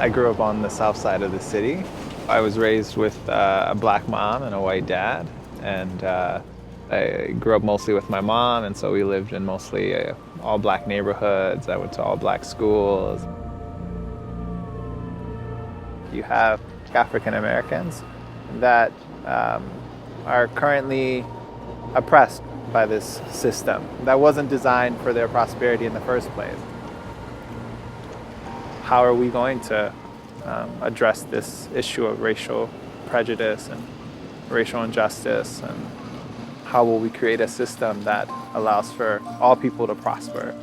I grew up on the south side of the city. I was raised with a black mom and a white dad, and I grew up mostly with my mom, and so we lived in mostly all black neighborhoods. I went to all black schools. You have African Americans that are currently oppressed by this system that wasn't designed for their prosperity in the first place. How are we going to address this issue of racial prejudice and racial injustice, and how will we create a system that allows for all people to prosper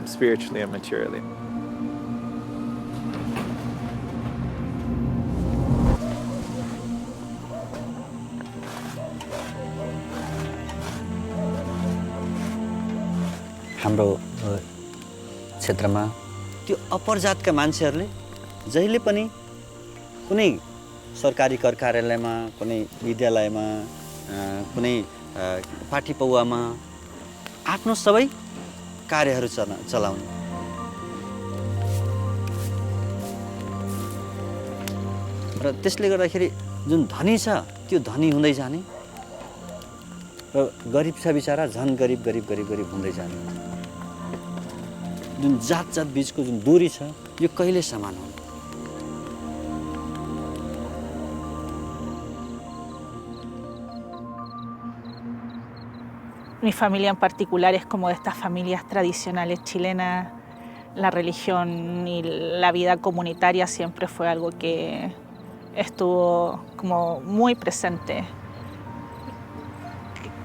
spiritually and materially? हाम्रो क्षेत्रमा त्यो अपर जातका मान्छेहरूले जहिले पनि कुनै सरकारी कर कार्यालयमा, कुनै विद्यालयमा, कुनै पार्टी पौवामा आफ्नो सबै कार्यहरू चलाउने। र त्यसले गर्दाखेरि जुन धनी छ त्यो धनी हुँदै जाने र गरिब छ बिचारा झन् गरिब गरिब गरिब गरिब हुँदै जाने। जुन जात जात बीचको जुन दूरी छ यो कहिले समान हुँदैन। Mi familia en particular es como de estas familias tradicionales chilenas. La religión y la vida comunitaria siempre fue algo que estuvo como muy presente.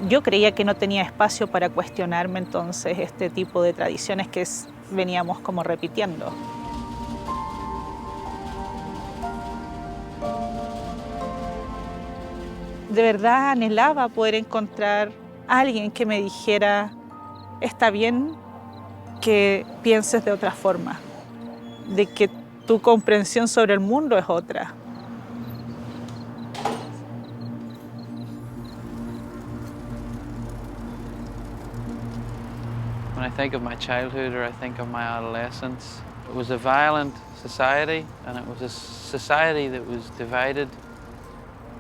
Yo creía que no tenía espacio para cuestionarme entonces este tipo de tradiciones que veníamos como repitiendo. De verdad anhelaba poder encontrar a alguien que me dijera, está bien que pienses de otra forma, de que tu comprensión sobre el mundo es otra. When I think of my childhood or I think of my adolescence, it was a violent society, and it was a society that was divided.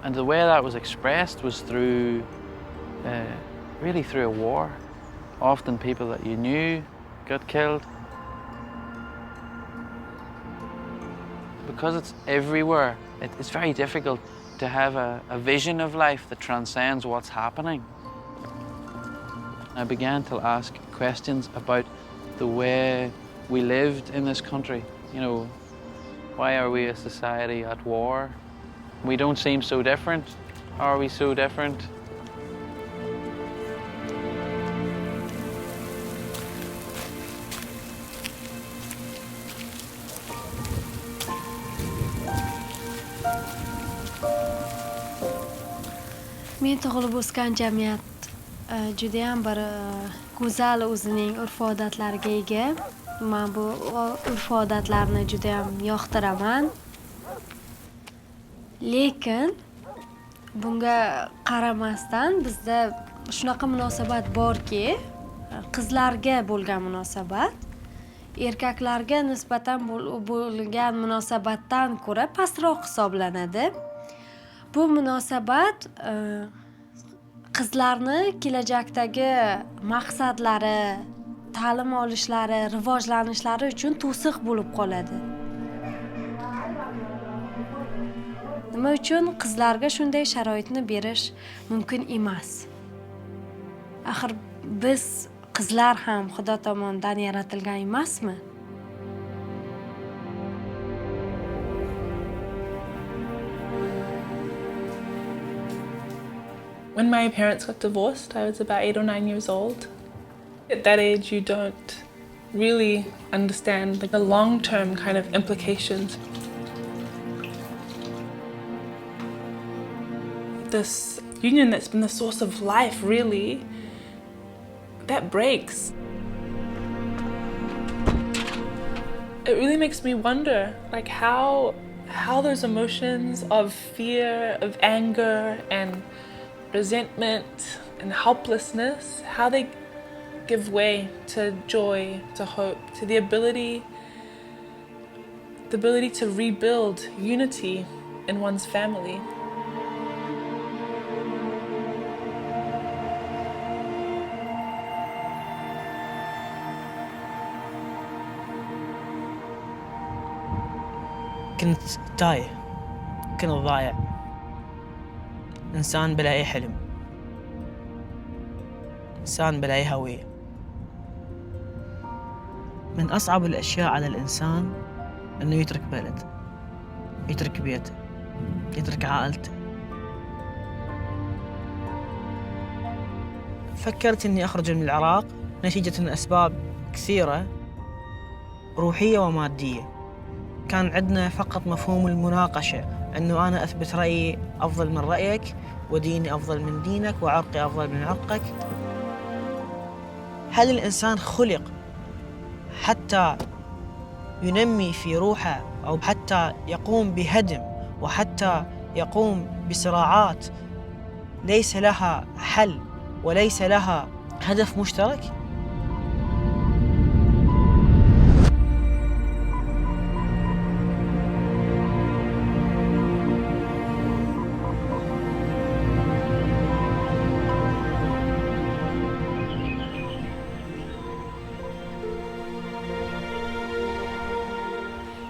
And the way that was expressed was through, really through a war. Often people that you knew got killed. Because it's everywhere, it's very difficult to have a vision of life that transcends what's happening. I began to ask questions about the way we lived in this country. You know, why are we a society at war? We don't seem so different. Are we so different? Men tug'ilib o'sgan jamiyat judayam bir go'zal o'zining urf-odatlariga ega. Men bu urf-odatlarni judayam yoqtiraman. Lekin bunga qaramasdan bizda shunaqa munosabat borki, qizlarga bo'lgan munosabat erkaklarga nisbatan bo'lgan munosabatdan ko'ra pastroq hisoblanadi. Bu munosabat qizlarni kelajakdagi maqsadlari, ta'lim olishlari, rivojlanishlari uchun to'siq bo'lib qoladi. Nima uchun qizlarga shunday sharoitni berish mumkin emas? Axir biz qizlar ham Xudo tomonidan yaratilgan emasmi? When my parents got divorced, I was about 8 or 9 years old. At that age, you don't really understand the long-term kind of implications. This union that's been the source of life, really, that breaks. It really makes me wonder, like how those emotions of fear, of anger, and resentment and helplessness, how they give way to joy, to hope, to the ability the ability to rebuild unity in one's family. كنت تايه، كنت ضايع، إنسان بلا أي حلم، إنسان بلا أي هوية. من أصعب الأشياء على الإنسان إنه يترك بلد، يترك بيته، يترك عائلته. فكرت إني أخرج من العراق نتيجة أسباب كثيرة روحية ومادية. كان عندنا فقط مفهوم المناقشة، أنه أنا أثبت رأيي أفضل من رأيك، وديني أفضل من دينك، وعرقي أفضل من عرقك. هل الإنسان خلق حتى ينمي في روحه، أو حتى يقوم بهدم، وحتى يقوم بصراعات ليس لها حل وليس لها هدف مشترك؟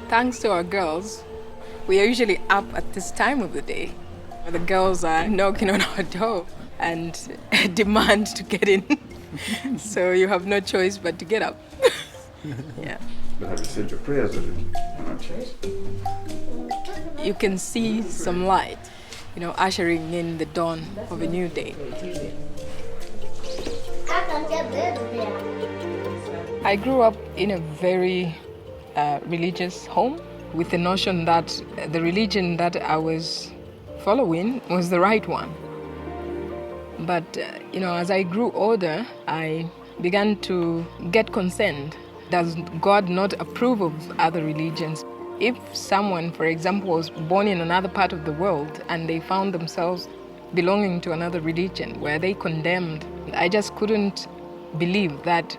Thanks to our girls, we are usually up at this time of the day. The girls are knocking on our door and demand to get in. So you have no choice but to get up. Yeah. But have you said your prayers already? No choice. You can see some light, ushering in the dawn of a new day. I grew up in a very religious home with the notion that the religion that I was following was the right one. But, as I grew older, I began to get concerned. Does God not approve of other religions? If someone, for example, was born in another part of the world and they found themselves belonging to another religion, were they condemned? I just couldn't believe that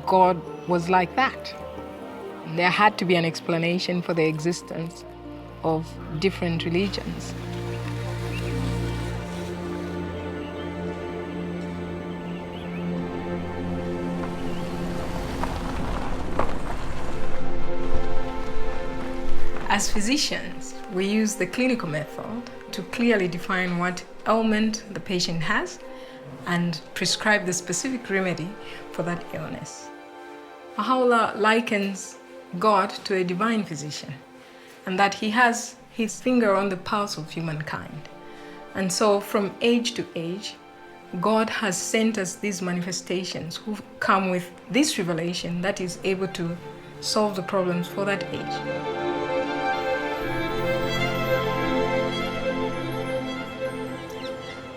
God was like that. There had to be an explanation for the existence of different religions. As physicians, we use the clinical method to clearly define what ailment the patient has and prescribe the specific remedy for that illness. Bahá'u'lláh likens God to a divine physician, and that he has his finger on the pulse of humankind. And so from age to age, God has sent us these manifestations who come with this revelation that is able to solve the problems for that age.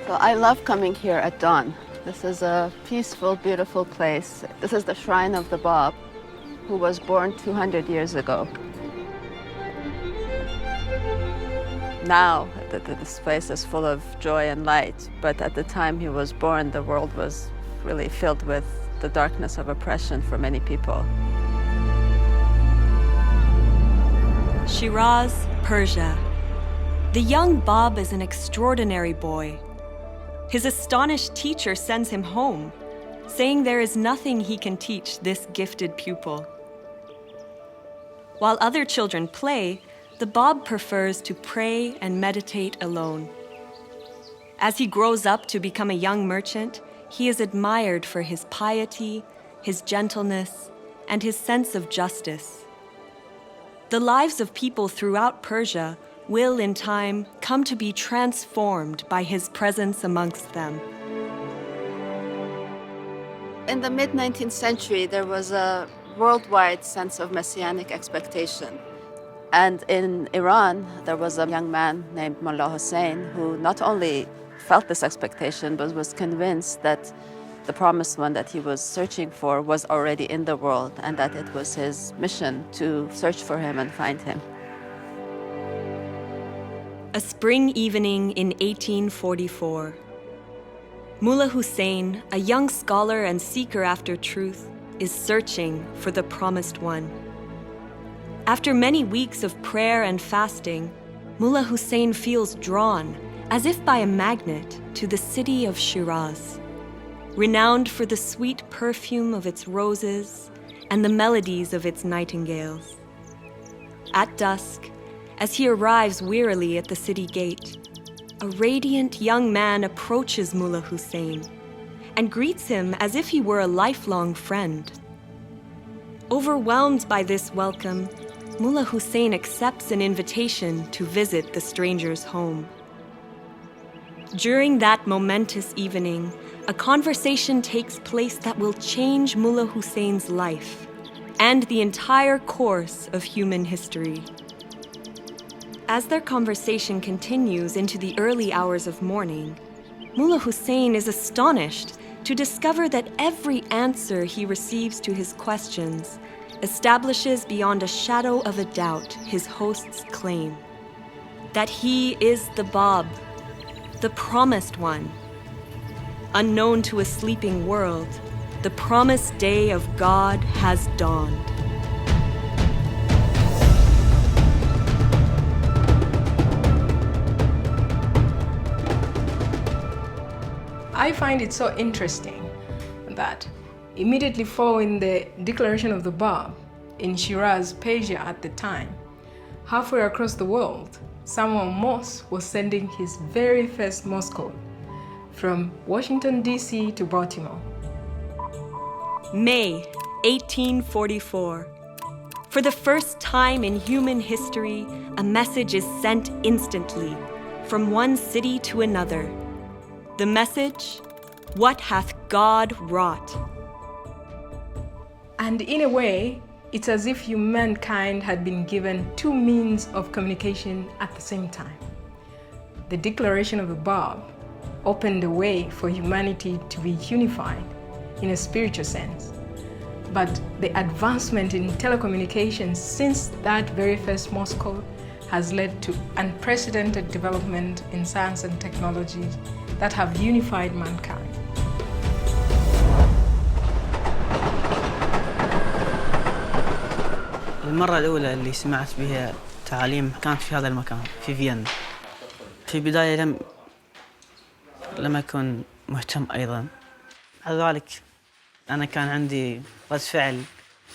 So I love coming here at dawn. This is a peaceful, beautiful place. This is the shrine of the Bab, who was born 200 years ago. Now, this place is full of joy and light, but at the time he was born, the world was really filled with the darkness of oppression for many people. Shiraz, Persia. The young Bab is an extraordinary boy. His astonished teacher sends him home, saying there is nothing he can teach this gifted pupil. While other children play, the Bab prefers to pray and meditate alone. As he grows up to become a young merchant, he is admired for his piety, his gentleness, and his sense of justice. The lives of people throughout Persia will, in time, come to be transformed by his presence amongst them. In the mid-19th century, there was a worldwide sense of messianic expectation. And in Iran, there was a young man named Mullah Hussein who not only felt this expectation, but was convinced that the promised one that he was searching for was already in the world, and that it was his mission to search for him and find him. A spring evening in 1844. Mullah Hussein, a young scholar and seeker after truth, is searching for the promised one. After many weeks of prayer and fasting, Mullah Hussein feels drawn, as if by a magnet, to the city of Shiraz, renowned for the sweet perfume of its roses and the melodies of its nightingales. At dusk, as he arrives wearily at the city gate, a radiant young man approaches Mullah Hussein and greets him as if he were a lifelong friend. Overwhelmed by this welcome, Mullah Hussein accepts an invitation to visit the stranger's home. During that momentous evening, a conversation takes place that will change Mullah Hussein's life and the entire course of human history. As their conversation continues into the early hours of morning, Mullah Hussein is astonished to discover that every answer he receives to his questions establishes beyond a shadow of a doubt his host's claim that he is the Bab, the promised one. Unknown to a sleeping world, the promised day of God has dawned. I find it so interesting that immediately following the declaration of the Bab in Shiraz, Persia at the time, halfway across the world, Samuel Morse was sending his very first Morse code from Washington, D.C. to Baltimore. May 1844. For the first time in human history, a message is sent instantly from one city to another. The message, "What hath God wrought?" And in a way, it's as if humankind had been given two means of communication at the same time. The declaration of the Bab opened the way for humanity to be unified in a spiritual sense. But the advancement in telecommunications since that very first Morse code has led to unprecedented development in science and technology that have unified mankind. المرة الأولى اللي سمعت بها تعاليم كانت في هذا المكان في فيينا. في البداية لم أكن مهتم أيضا. بعد ذلك أنا كان عندي رد فعل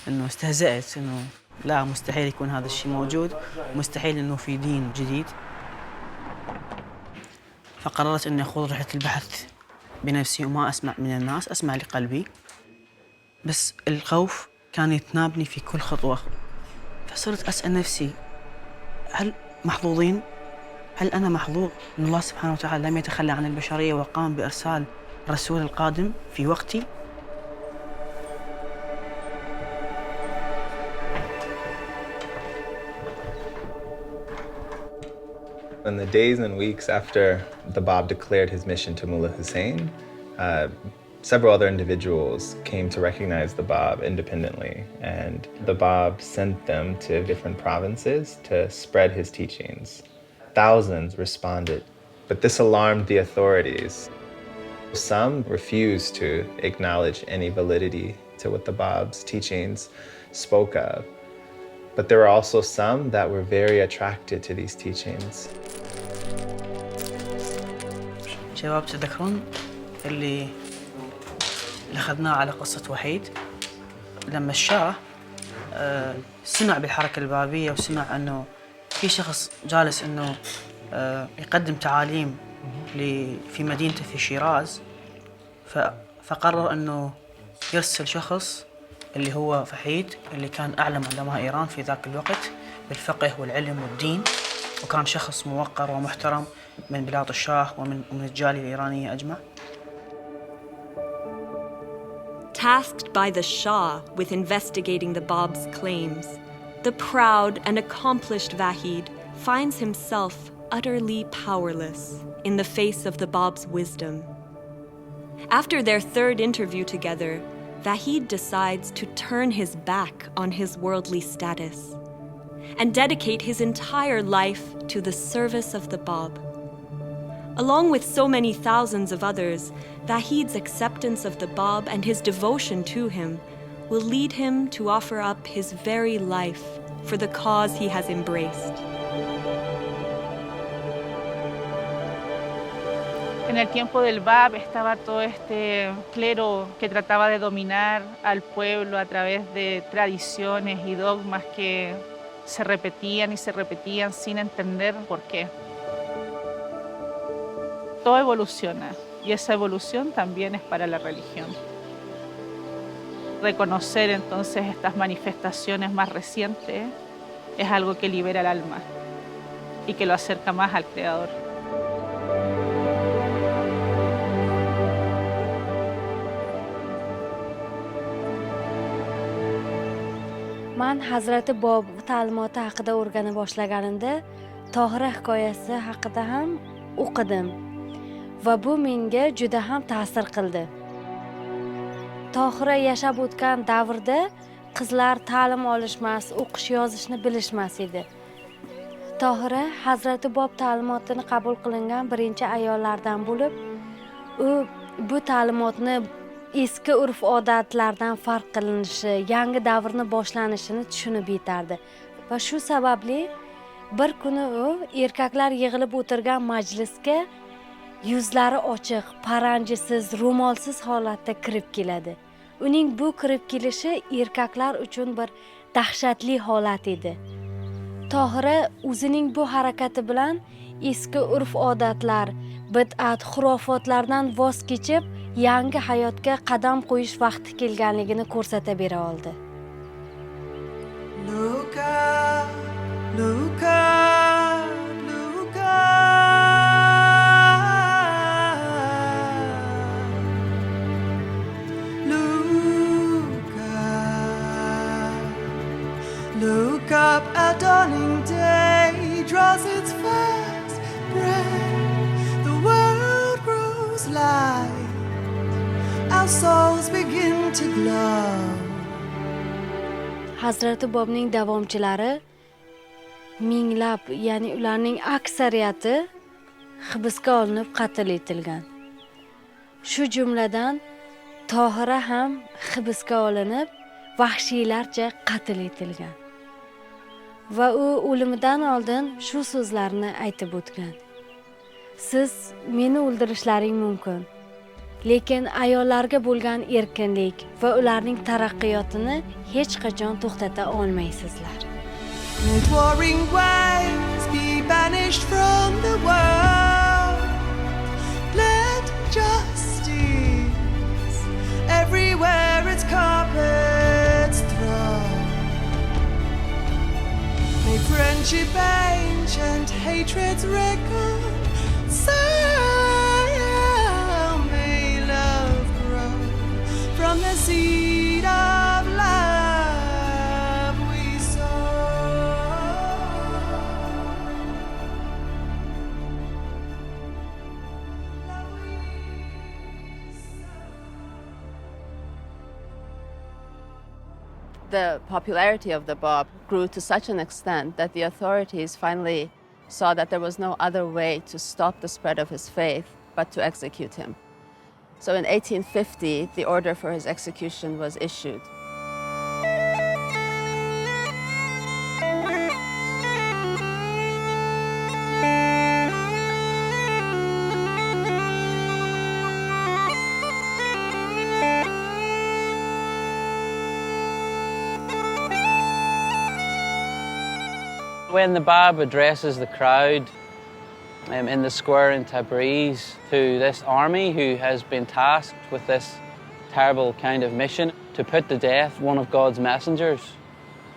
إنه استهزأت إنه لا مستحيل يكون هذا الشيء موجود، مستحيل إنه في دين جديد. فقررت إني أخوض رحلة البحث بنفسي وما أسمع من الناس، أسمع لقلبي. بس الخوف كان يتنابني في كل خطوة. فصرت أسأل نفسي هل محظوظين؟ هل أنا محظوظ إن الله سبحانه وتعالى لم يتخلى عن البشرية وقام بإرسال الرسول القادم في وقتي؟ In the days and weeks after the Bab declared his mission to Mullah Hussein, several other individuals came to recognize the Bab independently, and the Bab sent them to different provinces to spread his teachings. Thousands responded, but this alarmed the authorities. Some refused to acknowledge any validity to what the Bab's teachings spoke of, but there were also some that were very attracted to these teachings. شباب تذكرون اللي أخذناه على قصة وحيد لما الشاه سمع بالحركة البابية وسمع أنه في شخص جالس أنه يقدم تعاليم في مدينته في شيراز، فقرر أنه يرسل شخص اللي هو فحيد اللي كان أعلم علماء إيران في ذاك الوقت بالفقه والعلم والدين، وكان شخص موقر ومحترم من بلاد الشاه ومن الجالية الإيرانية أجمع. Tasked by the Shah with investigating the Bab's claims, the proud and accomplished Vahid finds himself utterly powerless in the face of the Bab's wisdom. After their third interview together, Vahid decides to turn his back on his worldly status and dedicate his entire life to the service of the Bab. Along with so many thousands of others, Vahid's acceptance of the Bab and his devotion to him will lead him to offer up his very life for the cause he has embraced. En el tiempo del BAP estaba todo este clero que trataba de dominar al pueblo a través de tradiciones y dogmas que se repetían y se repetían sin entender por qué. Todo evoluciona y esa evolución también es para la religión. Reconocer entonces estas manifestaciones más recientes es algo que libera el alma y que lo acerca más al Creador. Man Hazrati Bob ta'limoti haqida o'rgana boshlaganimda Tohira hikoyasi haqida ham o'qidim va bu menga juda ham ta'sir qildi. Tohira yashab o'tgan davrda qizlar ta'lim olishmas, o'qish yozishni bilishmas edi. Tohira Hazrati Bob ta'limotini qabul qilingan birinchi ayollardan bo'lib, u bu ta'limotni eski urf-odatlardan farq qilinishi, yangi davrni boshlanishini tushunib yetardi. Va shu sababli bir kuni u erkaklar yig'ilib o'tirgan majlisga yuzlari ochiq, paranjisiz, ro'molsiz holatda kirib keladi. Uning bu kirib kelishi erkaklar uchun bir dahshatli holat edi. Tohira o'zining bu harakati bilan eski urf-odatlar, bid'at, xurofotlardan voz kechib, yangi hayotga qadam qo'yish vaqti kelganligini ko'rsata bera oldi. Look up, look up, look up. Look up, look up, a dawning day draws its first breath. The world grows light. Our souls begin to glow. Hazrati Bobning davomchilari minglab, ya'ni ularning aksariyati hibsga olinib qatl etilgan. Shu jumladan Tohira ham hibsga olinib, vahshiylarcha qatl etilgan. Va u o'limidan oldin shu so'zlarni aytib o'tgan. Siz meni o'ldirishlaring mumkin, lekin ayollarga bo'lgan erkinlik va ularning taraqqiyotini hech qachon to'xtata olmaysizlar. Let warring waves be banished from the world. Let justice everywhere its carpets throw. May friendship ancient, hatreds reconcile. May love grow from the seed of love we sow. Love we sow. The popularity of the Bab grew to such an extent that the authorities finally saw that there was no other way to stop the spread of his faith but to execute him. So in 1850, the order for his execution was issued. When the Bab addresses the crowd in the square in Tabriz to this army who has been tasked with this terrible kind of mission to put to death one of God's messengers.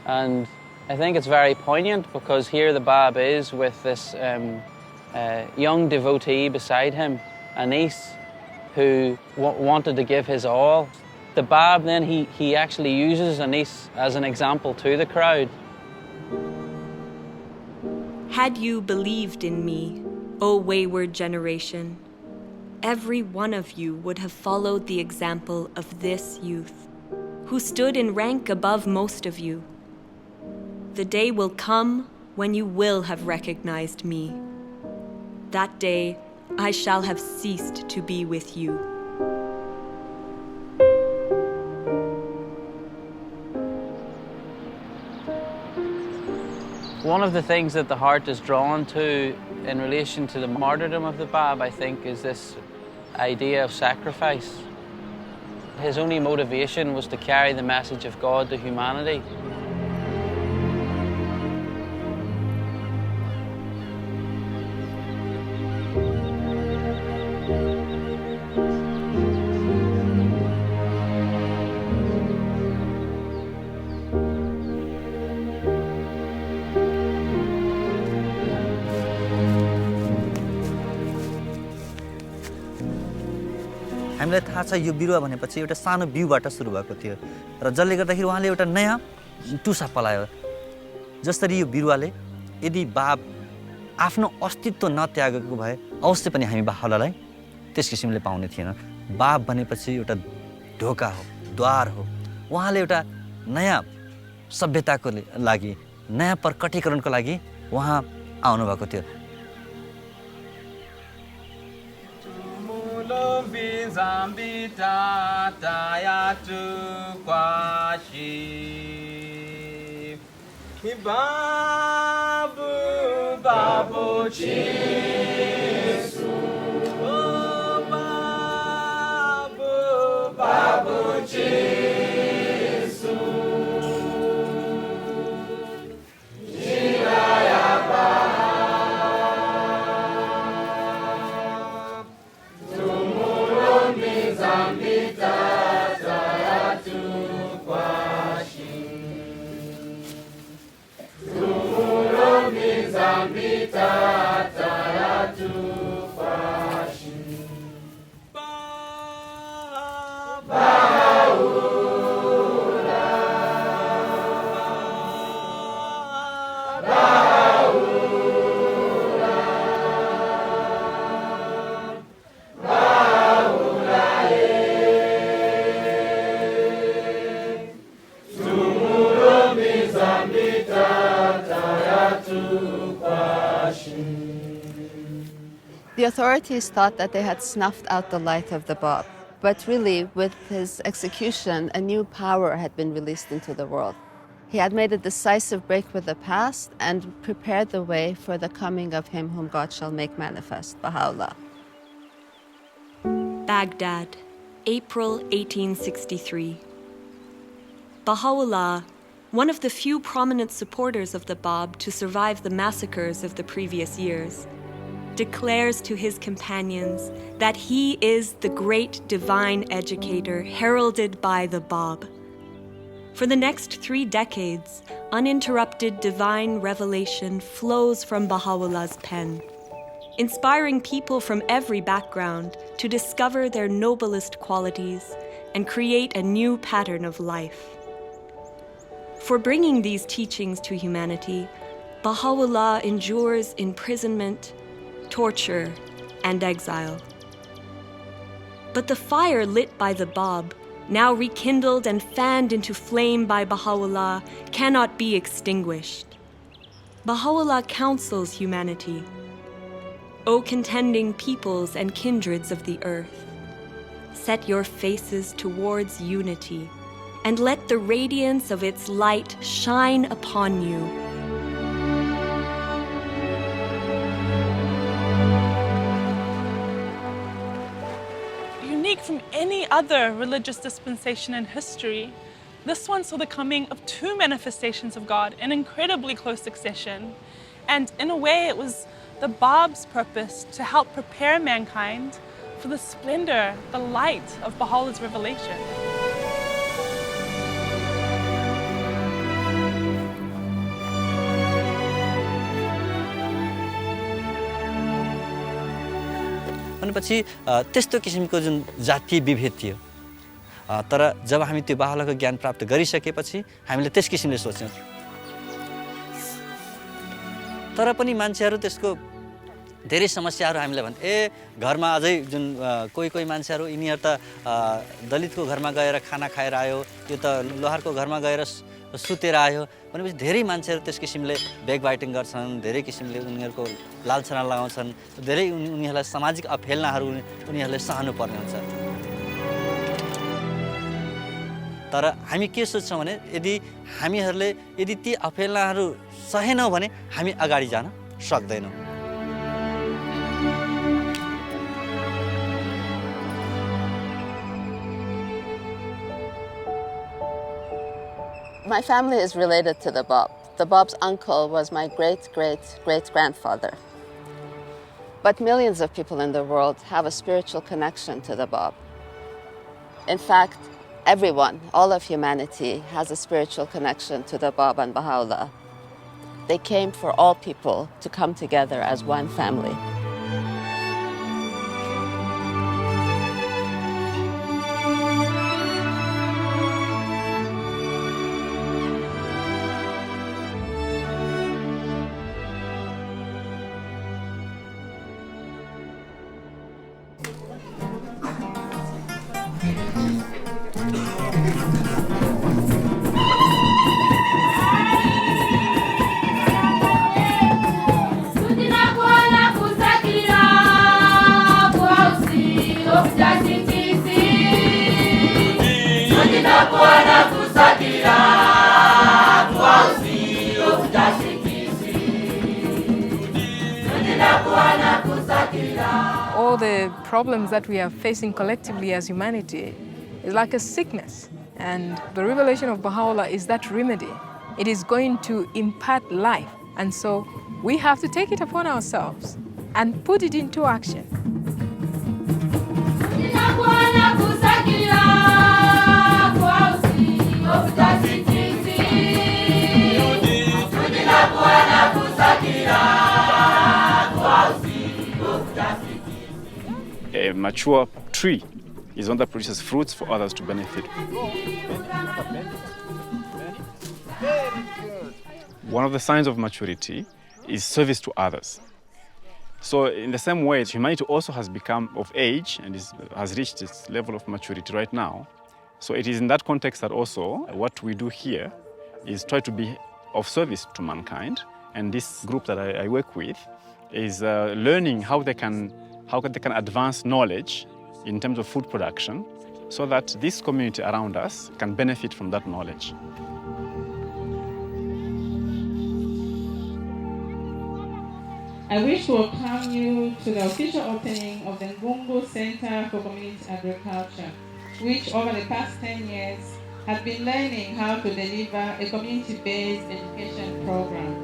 And I think it's very poignant because here the Bab is with this young devotee beside him, Anis, who wanted to give his all. The Bab then, he actually uses Anis as an example to the crowd. Had you believed in me, O wayward generation, every one of you would have followed the example of this youth, who stood in rank above most of you. The day will come when you will have recognized me. That day I shall have ceased to be with you. One of the things that the heart is drawn to in relation to the martyrdom of the Bab, I think, is this idea of sacrifice. His only motivation was to carry the message of God to humanity. हामीलाई थाहा छ यो बिरुवा भनेपछि एउटा सानो बिउबाट सुरु भएको थियो र जसले गर्दाखेरि उहाँले एउटा नयाँ टुसा पलायो जसरी यो बिरुवाले यदि बाब आफ्नो अस्तित्व नत्यागेको भए अवश्य पनि हामी बाहुलालाई त्यस किसिमले पाउने थिएन बाब भनेपछि एउटा ढोका हो द्वार हो उहाँले एउटा नयाँ सभ्यताको लागि नयाँ प्रकटीकरणको लागि उहाँ आउनु भएको थियो Zambita tayatu kwashi Babu babu chisu Babu babu chisu Shiraya Zambita tayatu kwashi Zambita tayatu kwashi The authorities thought that they had snuffed out the light of the Bab, but really, with his execution, a new power had been released into the world. He had made a decisive break with the past and prepared the way for the coming of him whom God shall make manifest, Bahá'u'lláh. Baghdad, April 1863. Bahá'u'lláh, one of the few prominent supporters of the Bab to survive the massacres of the previous years, declares to his companions that he is the great divine educator heralded by the Bab. For the next 3 decades, uninterrupted divine revelation flows from Bahá'u'llah's pen, inspiring people from every background to discover their noblest qualities and create a new pattern of life. For bringing these teachings to humanity, Bahá'u'lláh endures imprisonment, torture, and exile. But the fire lit by the Bab, now rekindled and fanned into flame by Bahá'u'lláh, cannot be extinguished. Bahá'u'lláh counsels humanity. O contending peoples and kindreds of the earth, set your faces towards unity, and let the radiance of its light shine upon you. Unique from any other religious dispensation in history, this one saw the coming of 2 manifestations of God in incredibly close succession. And in a way, it was the Bab's purpose to help prepare mankind for the splendor, the light of Baha'u'llah's revelation. भनेपछि त्यस्तो किसिमको जुन जातीय विभेद थियो तर जब हामी त्यो बाहुलाको ज्ञान प्राप्त गरिसकेपछि हामीले त्यस किसिमले सोच्यौं तर पनि मान्छेहरू त्यसको धेरै समस्याहरू हामीलाई भन्छ घरमा अझै जुन कोही मान्छेहरू यिनीहरु त दलितको घरमा गएर खाना खाएर आयो यो त लोहारको घरमा गएर सुतेर आयो भनेपछि धेरै मान्छेहरू त्यस किसिमले ब्याक बाइटिङ गर्छन् धेरै किसिमले उनीहरुको लालछना लगाउँछन् धेरै उनीहरुलाई सामाजिक अफेलनाहरू उनीहरुले सहनु पर्ने हुन्छ तर हामी के सोच्छौँ भने यदि हामीहरूले यदि ती अपेलाहरू सहेनौँ भने हामी अगाडि जान सक्दैनौँ। My family is related to the Bab. The Bab's uncle was my great-great-great-grandfather. But millions of people in the world have a spiritual connection to the Bab. In fact, everyone, all of humanity, has a spiritual connection to the Bab and Bahá'u'lláh. They came for all people to come together as one family. All the problems that we are facing collectively as humanity is like a sickness. And the revelation of Bahá'u'lláh is that remedy. It is going to impart life. And so we have to take it upon ourselves and put it into action. A mature tree is one that produces fruits for others to benefit. One of the signs of maturity is service to others. So in the same way, humanity also has become of age and has reached its level of maturity right now. So it is in that context that also what we do here is try to be of service to mankind. And this group that I work with is learning how they can advance knowledge in terms of food production so that this community around us can benefit from that knowledge. I wish to welcome you to the official opening of the Ngungu Center for Community Agriculture, which over the past 10 years has been learning how to deliver a community-based education program.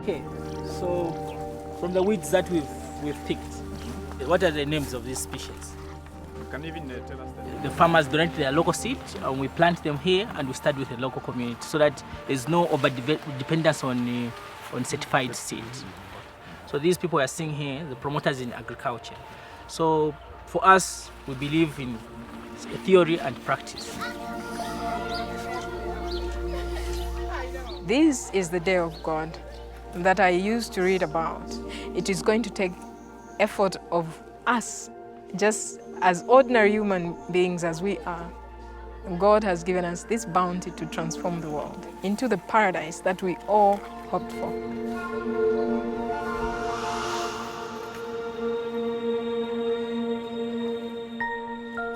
Okay, so from the weeds that we've picked, what are the names of these species? You can even tell us that. The farmers donate their local seed and we plant them here and we start with the local community so that there's no over-dependence on certified seed. So these people are seeing here, the promoters in agriculture. So for us, we believe in theory and practice. This is the day of God that I used to read about. It is going to take effort of us, just as ordinary human beings as we are. God has given us this bounty to transform the world into the paradise that we all hoped for.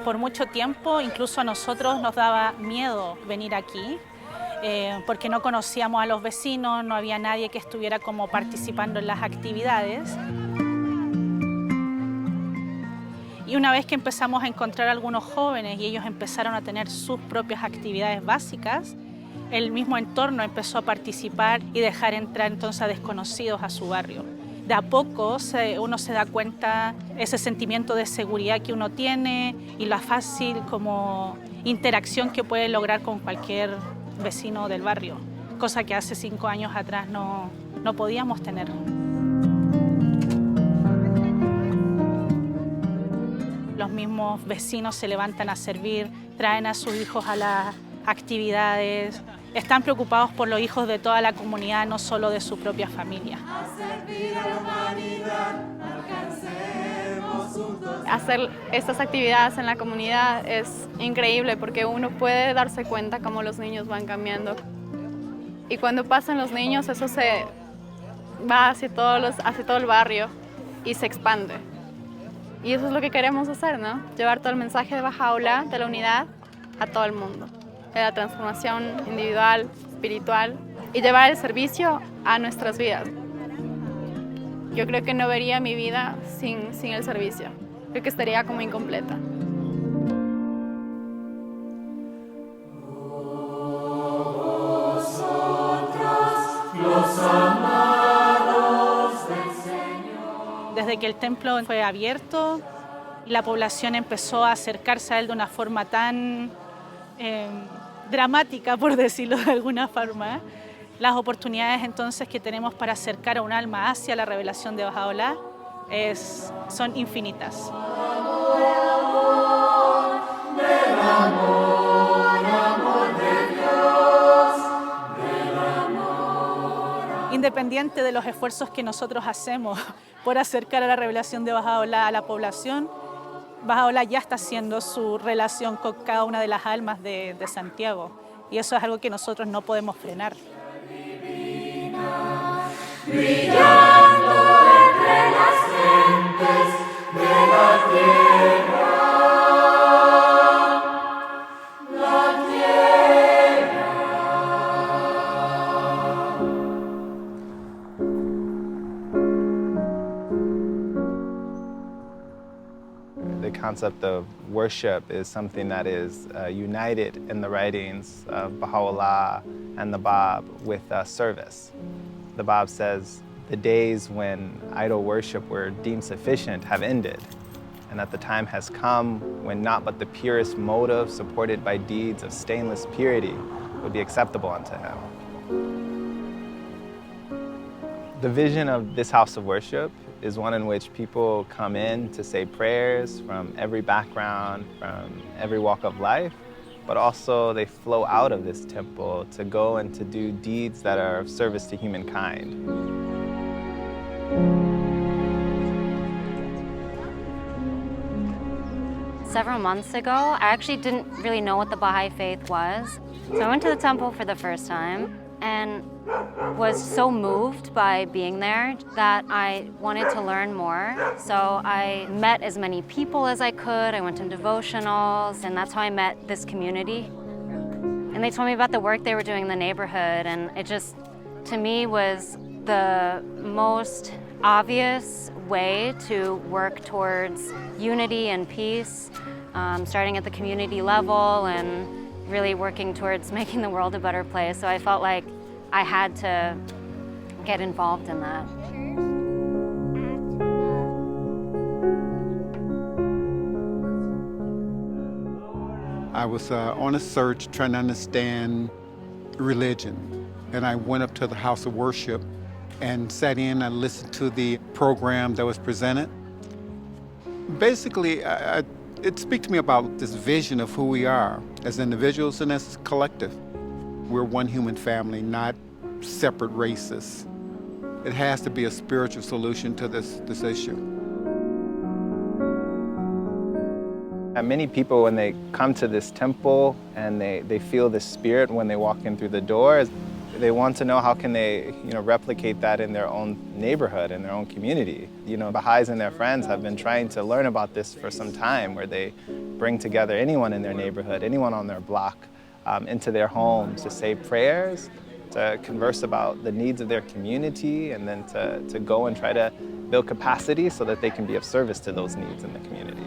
Por mucho tiempo, incluso a nosotros nos daba miedo venir aquí, porque no conocíamos a los vecinos, no había nadie que estuviera como participando en las actividades. Y una vez que empezamos a encontrar a algunos jóvenes y ellos empezaron a tener sus propias actividades básicas, el mismo entorno empezó a participar y dejar entrar entonces a desconocidos a su barrio. De a poco uno se da cuenta ese sentimiento de seguridad que uno tiene y la fácil como interacción que puede lograr con cualquier vecino del barrio, cosa que hace 5 años atrás no podíamos tener. Los mismos vecinos se levantan a servir, traen a sus hijos a las actividades, están preocupados por los hijos de toda la comunidad, no solo de su propia familia. Hacer estas actividades en la comunidad es increíble porque uno puede darse cuenta cómo los niños van cambiando. Y cuando pasan los niños, eso se va hacia todo el barrio y se expande. Y eso es lo que queremos hacer, ¿no? Llevar todo el mensaje de Bahá'u'lláh, de la unidad, a todo el mundo. De la transformación individual, espiritual, y llevar el servicio a nuestras vidas. Yo creo que no vería mi vida sin el servicio. Creo que estaría como incompleta. Desde que el templo fue abierto, la población empezó a acercarse a él de una forma tan dramática, por decirlo de alguna forma. Las oportunidades entonces que tenemos para acercar a un alma hacia la revelación de Bahá'u'lláh son infinitas. Independiente de los esfuerzos que nosotros hacemos por acercar a la revelación de Bahá'u'lláh a la población, Bahá'u'lláh ya está haciendo su relación con cada una de las almas de Santiago. Y eso es algo que nosotros no podemos frenar. Brillando entre las gentes de la tierra, la tierra. The concept of worship is something that is united in the writings of Bahá'u'lláh and the Bab with service. The Bab says, the days when idol worship were deemed sufficient have ended, and that the time has come when not but the purest motive supported by deeds of stainless purity would be acceptable unto him. The vision of this house of worship is one in which people come in to say prayers from every background, from every walk of life, but also they flow out of this temple to go and to do deeds that are of service to humankind. Several months ago, I actually didn't really know what the Baha'i faith was. So I went to the temple for the first time and was so moved by being there that I wanted to learn more. So I met as many people as I could. I went to devotionals, and that's how I met this community. And they told me about the work they were doing in the neighborhood, and it just, to me, was the most obvious way to work towards unity and peace, starting at the community level and really working towards making the world a better place. So I felt like I had to get involved in that. I was on a search trying to understand religion, and I went up to the house of worship and sat in and listened to the program that was presented. Basically, it speaks to me about this vision of who we are as individuals and as a collective. We're one human family, not separate races. It has to be a spiritual solution to this issue. And many people, when they come to this temple and they feel the spirit when they walk in through the doors, they want to know how can they, replicate that in their own neighborhood, in their own community. Baha'is and their friends have been trying to learn about this for some time, where they bring together anyone in their neighborhood, anyone on their block, into their homes to say prayers, to converse about the needs of their community, and then to go and try to build capacity so that they can be of service to those needs in the community.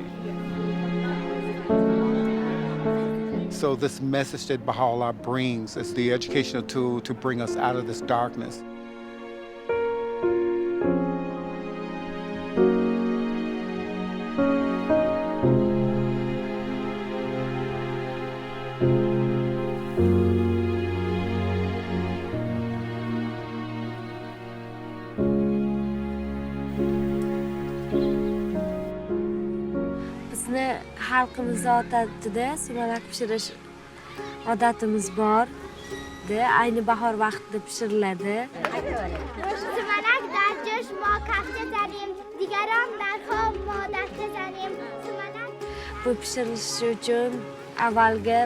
So this message that Bahá'u'lláh brings is the educational tool to bring us out of this darkness. Bizni xalqimiz odatida sumalak pishirish odatimiz bor. Ayni bahor vaqtida pishiriladi. sumalak در جوش ما کفته زنیم دیگران در خواب ما دسته زنیم sumalak. Bu pishirilishi uchun avvalgi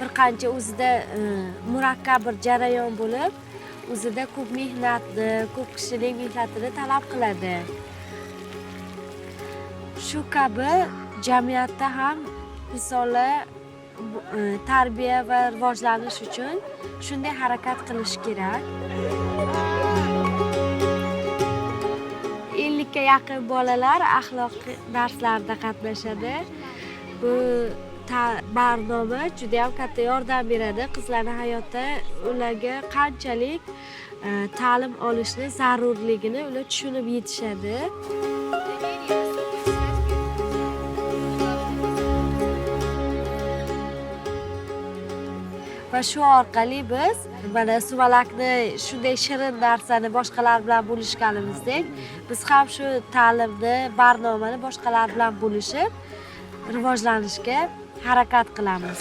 bir qancha o'zida murakkab bir jarayon bo'lib, o'zida ko'p mehnatni, ko'p kishining mehnatini talab qiladi. shu kabi jamiyatda ham misoli tarbiya va rivojlanish uchun shunday harakat qilish kerak. 50 ga yaqin bolalar axloqiy darslarda qatnashadi. Bu barnoma juda ham katta yordam beradi qizlarning hayotda ularga qanchalik ta'lim olishni zarurligini ular tushunib yetishadi. Va shu orqali biz mana sumalakni shunday shirin narsani boshqalar bilan bo'lishganimizdek, biz ham shu ta'limni, barnomani boshqalar bilan bo'lishib, rivojlanishga harakat qilamiz.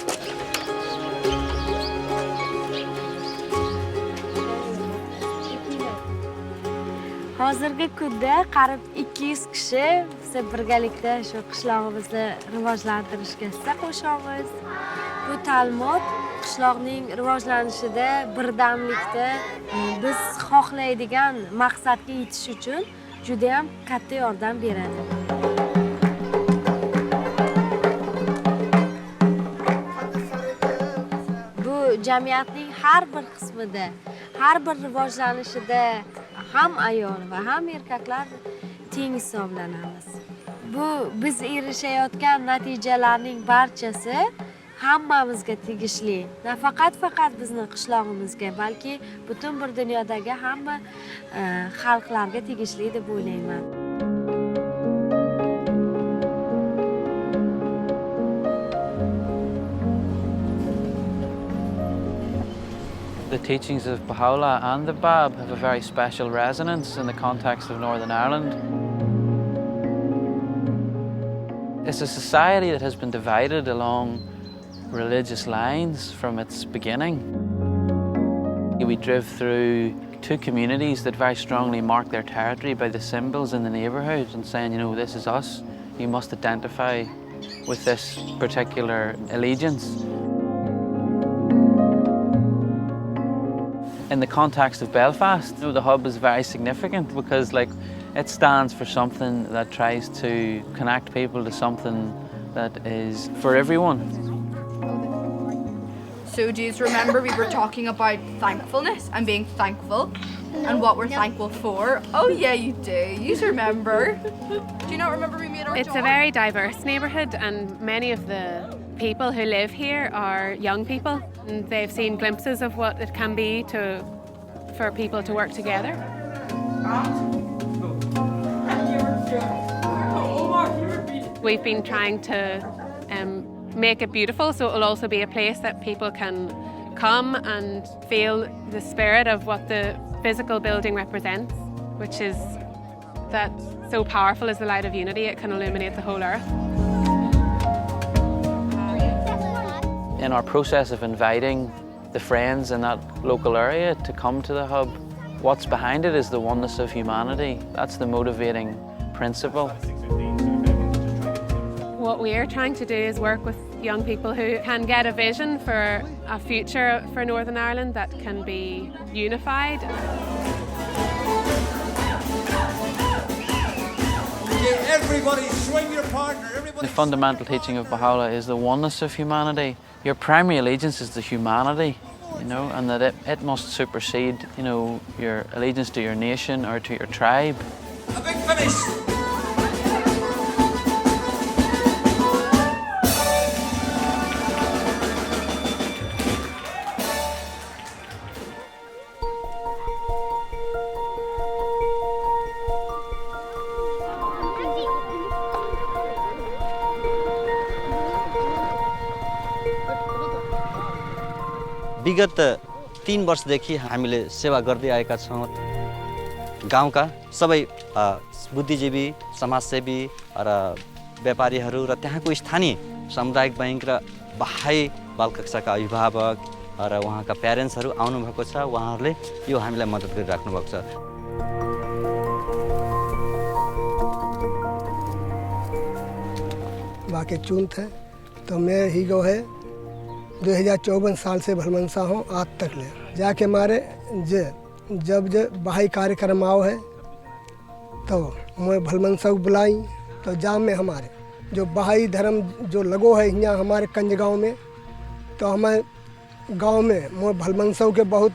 Hozirgi kunda qarib 200 kishi biz birgalikda shu qishlog'imizni rivojlantirishga hissa qo'shamiz. Bu ta'limot qishloqning rivojlanishida, birdamlikda biz xohlaydigan maqsadga yetish uchun juda ham katta yordam beradi. Bu jamiyatning har bir qismida, har bir rivojlanishida ham ayol va ham erkaklar teng hisoblanamiz. Bu biz erishayotgan natijalarning barchasi hammamizga tegishli. Nafaqat bizni qishlog'imizga, balki butun bir dunyodagi hamma xalqlarga tegishli deb o'ylayman. The teachings of Bahá'u'lláh and the Bab have a very special resonance in the context of Northern Ireland. It's a society that has been divided along religious lines from its beginning. We drove through two communities that very strongly mark their territory by the symbols in the neighbourhood and saying, you know, this is us. You must identify with this particular allegiance. In the context of Belfast, you know, the hub is very significant because it stands for something that tries to connect people to something that is for everyone. So do you remember we were talking about thankfulness and being thankful and what we're thankful for? Oh yeah, you do. You remember. Do you not remember we made our It's a very diverse neighbourhood and many of the people who live here are young people and they've seen glimpses of what it can be for people to work together. We've been trying to make it beautiful so it will also be a place that people can come and feel the spirit of what the physical building represents, which is that so powerful as the light of unity, it can illuminate the whole earth. In our process of inviting the friends in that local area to come to the hub, what's behind it is the oneness of humanity. That's the motivating principle. What we are trying to do is work with young people who can get a vision for a future for Northern Ireland that can be unified. Everybody swing your partner. The fundamental teaching of Bahá'u'lláh is the oneness of humanity. Your primary allegiance is to humanity, you know, and that it must supersede, you know, your allegiance to your nation or to your tribe. A big finish. विगत 3 वर्षदेखि हामीले सेवा गर्दै आएका छौँ। गाउँका सबै बुद्धिजीवी, समाजसेवी र व्यापारीहरू र त्यहाँको स्थानीय सामुदायिक बैंक र बाहाई बालकक्षाका अभिभावक र उहाँका प्यारेन्ट्सहरू आउनुभएको छ। उहाँहरूले यो हामीलाई मद्दत गरिराख्नु भएको छ। बाकी चून थे तो मैं ही गो है 2054 साल से भलमनसा हूँ आज तक ले जाके मारे जब बाहाई कार्यक्रम आओ है तो मैं भलमनसा को बुलाई तो जाम में हमारे जो बहाई धर्म जो लगो है यहाँ हमारे कंज गाँव में, तो हमें गांव में मोर भलमनसों के बहुत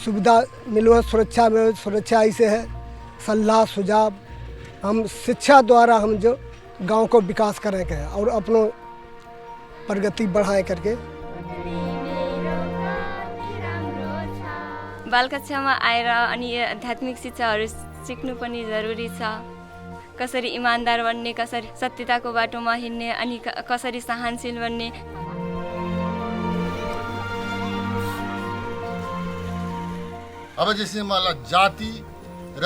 सुविधा मिलो है, सुरक्षा ऐसे है, सलाह सुझाव हम शिक्षा द्वारा हम जो गांव को विकास करें के और अपनों प्रगति बढ़ाएं करके। बाल कक्षामा आएर अनि आध्यात्मिक शिक्षाहरू सिक्नु पनि जरुरी छ। कसरी इमानदार बन्ने, कसरी सत्यताको बाटोमा हिँड्ने अनि कसरी सहनशील बन्ने। अब जैसे माला जाति र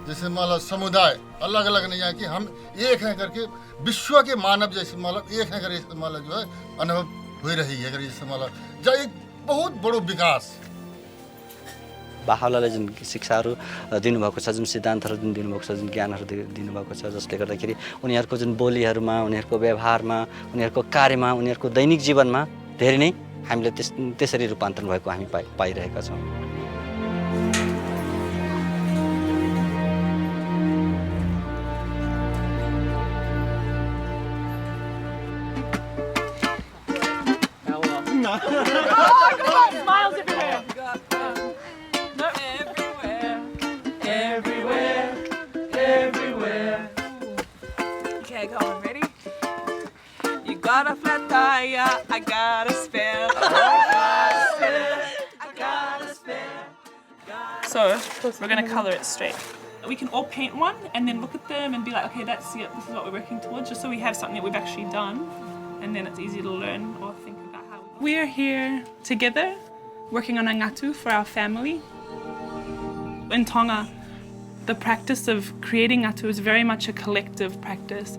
जैसे माला समुदाय अलग अलग नहीं है कि हम एक हैं करके विश्व के मानव जैसे माला एक हैं करके माला जो है अनुभव हो रही है जैसे माला जो एक बहुत बड़ो विकास। बाहा'u'lláhले जुन शिक्षाहरू दिनुभएको छ, जुन सिद्धान्तहरू जुन दिनुभएको छ, जुन ज्ञानहरू दिनुभएको छ, जसले गर्दाखेरि उनीहरूको जुन बोलीहरूमा, उनीहरूको व्यवहारमा, उनीहरूको कार्यमा, उनीहरूको दैनिक जीवनमा धेरै नै हामीले त्यसरी रूपान्तरण भएको हामी पाइरहेका छौँ। Smiles everywhere. Everywhere. Okay, go on. Ready? You got a flat tire, I got a spare. So we're going to color it straight. We can all paint one and then look at them and be like, okay, that's it. This is what we're working towards, just so we have something that we've actually done, and then it's easy to learn or think about how we're here together, working on a ngatu for our family. In Tonga, the practice of creating ngatu is very much a collective practice.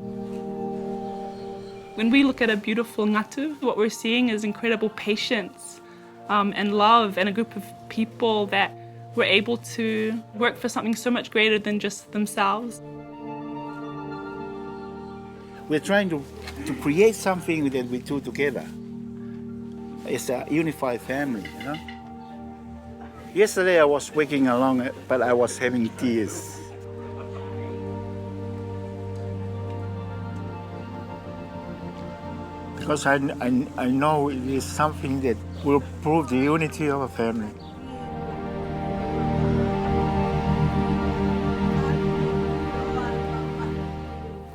When we look at a beautiful ngatu, what we're seeing is incredible patience and love, and a group of people that were able to work for something so much greater than just themselves. We're trying to create something that we do together. It's a unified family, you know? Yesterday I was waking along, but I was having tears. Because I know it is something that will prove the unity of a family.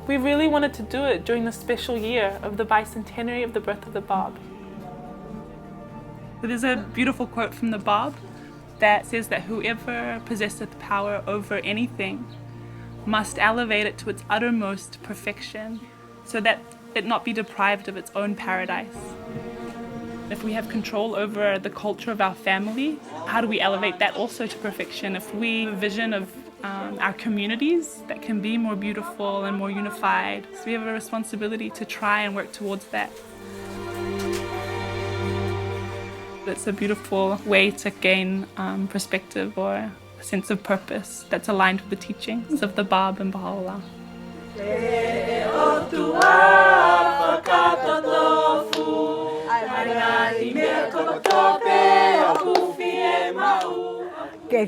We really wanted to do it during the special year of the bicentenary of the birth of the Bab. There's a beautiful quote from the Bab that says that whoever possesseth power over anything must elevate it to its uttermost perfection so that it not be deprived of its own paradise. If we have control over the culture of our family, how do we elevate that also to perfection? If we have a vision of our communities that can be more beautiful and more unified, so we have a responsibility to try and work towards that. It's a beautiful way to gain perspective or a sense of purpose that's aligned with the teachings of the Bab and Bahá'u'lláh. Que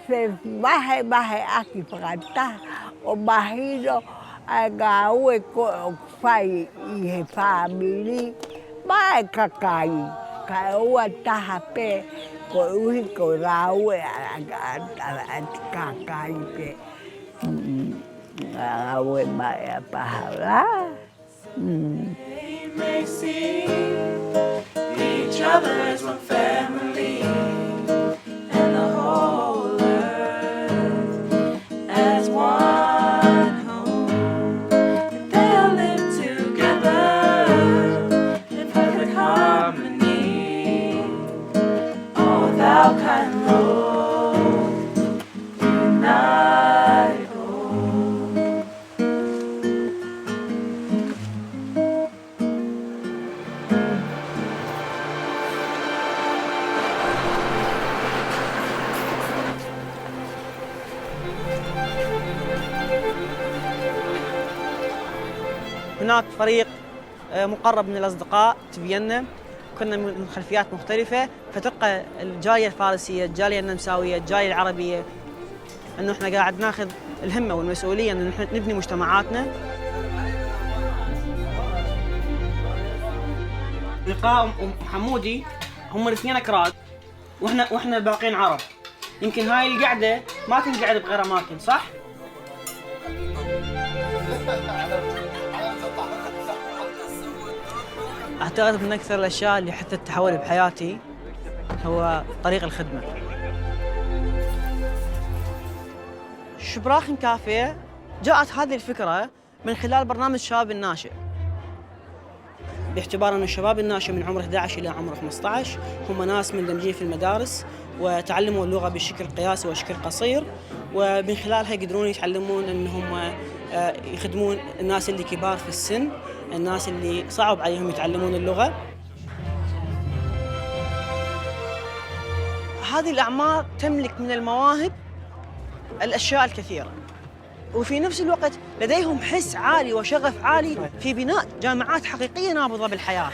se baje aquí para acá o bajito agawe ko fai I family ba kakai kawa tahape ko uhi ko rawe kakai pe agawe ba pahala They may see each other as one family and the whole earth as one home. If they'll live together in perfect harmony, oh thou kind Lord, unite all. هناك فريق مقرب من الأصدقاء تبيننا، كنا من خلفيات مختلفة، فتلقى الجالية الفارسية، الجالية النمساوية، الجالية العربية أنه إحنا قاعد ناخذ الهمة والمسؤولية أنه نحن نبني مجتمعاتنا. لقاء وحمودي هم الاثنين أكراد وإحنا الباقيين عرب. يمكن هاي القعدة ما تنقعد بغير أماكن، صح؟ أعتقد من أكثر الأشياء اللي حتى تحول بحياتي هو طريق الخدمة. شبراخ كافيه جاءت هذه الفكرة من خلال برنامج شباب الناشئ، باعتبار أن الشباب الناشئ من عمر 11 إلى عمر 15 هم ناس مندمجين في المدارس وتعلموا اللغة بشكل قياسي وشكل قصير، ومن خلالها يقدرون يتعلمون أنهم يخدمون الناس اللي كبار في السن، الناس اللي صعب عليهم يتعلمون اللغة. هذه الأعمار تملك من المواهب الأشياء الكثيرة، وفي نفس الوقت لديهم حس عالي وشغف عالي في بناء جامعات حقيقية نابضة بالحياة.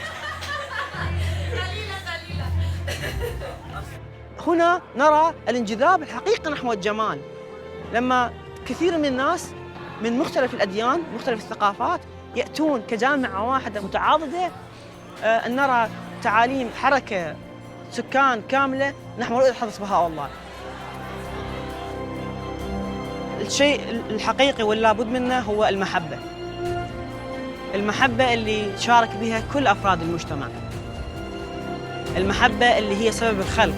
هنا نرى الانجذاب الحقيقي نحو الجمال، لما كثير من الناس من مختلف الأديان مختلف الثقافات يأتون كجامعة واحدة متعاضدة، أن نرى تعاليم حركة سكان كاملة نحو رؤية حضرة بهاء-وَالله. الشيء الحقيقي واللا بد منه هو المحبة. المحبة اللي تشارك بها كل أفراد المجتمع، المحبة اللي هي سبب الخلق.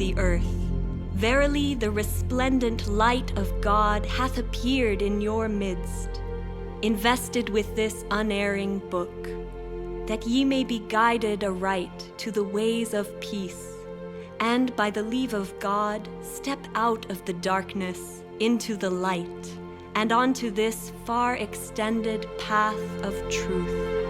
The earth. Verily, the resplendent light of God hath appeared in your midst, invested with this unerring book, that ye may be guided aright to the ways of peace, and by the leave of God, step out of the darkness into the light, and onto this far extended path of truth.